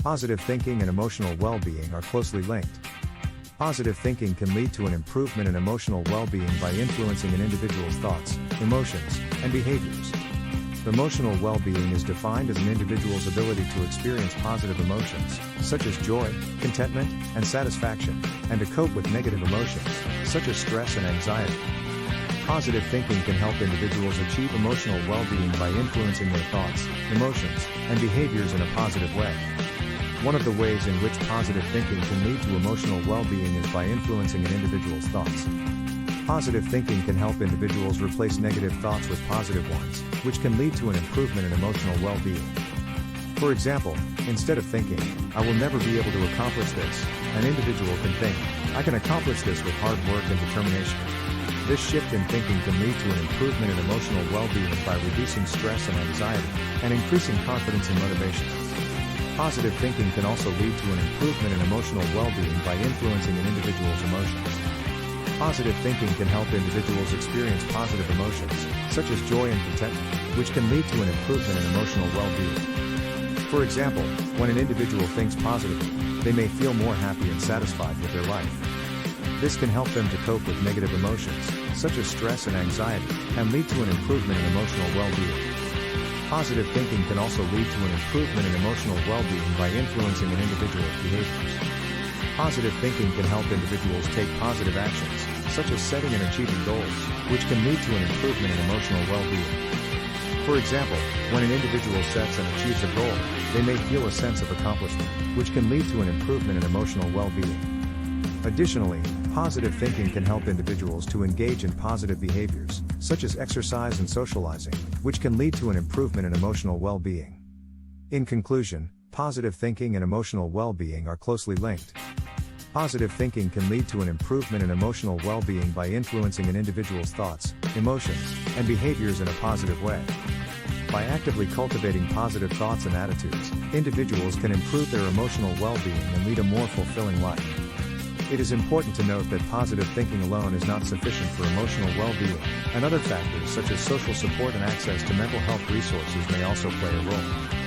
Positive thinking and emotional well-being are closely linked. Positive thinking can lead to an improvement in emotional well-being by influencing an individual's thoughts, emotions, and behaviors. Emotional well-being is defined as an individual's ability to experience positive emotions, such as joy, contentment, and satisfaction, and to cope with negative emotions, such as stress and anxiety. Positive thinking can help individuals achieve emotional well-being by influencing their thoughts, emotions, and behaviors in a positive way. One of the ways in which positive thinking can lead to emotional well-being is by influencing an individual's thoughts. Positive thinking can help individuals replace negative thoughts with positive ones, which can lead to an improvement in emotional well-being. For example, instead of thinking, "I will never be able to accomplish this," an individual can think, "I can accomplish this with hard work and determination." This shift in thinking can lead to an improvement in emotional well-being by reducing stress and anxiety, and increasing confidence and motivation. Positive thinking can also lead to an improvement in emotional well-being by influencing an individual's emotions. Positive thinking can help individuals experience positive emotions, such as joy and contentment, which can lead to an improvement in emotional well-being. For example, when an individual thinks positively, they may feel more happy and satisfied with their life. This can help them to cope with negative emotions, such as stress and anxiety, and lead to an improvement in emotional well-being. Positive thinking can also lead to an improvement in emotional well-being by influencing an individual's behaviors. Positive thinking can help individuals take positive actions, such as setting and achieving goals, which can lead to an improvement in emotional well-being. For example, when an individual sets and achieves a goal, they may feel a sense of accomplishment, which can lead to an improvement in emotional well-being. Additionally, positive thinking can help individuals to engage in positive behaviors, such as exercise and socializing, which can lead to an improvement in emotional well-being. In conclusion, positive thinking and emotional well-being are closely linked. Positive thinking can lead to an improvement in emotional well-being by influencing an individual's thoughts, emotions, and behaviors in a positive way. By actively cultivating positive thoughts and attitudes, individuals can improve their emotional well-being and lead a more fulfilling life. It is important to note that positive thinking alone is not sufficient for emotional well-being, and other factors such as social support and access to mental health resources may also play a role.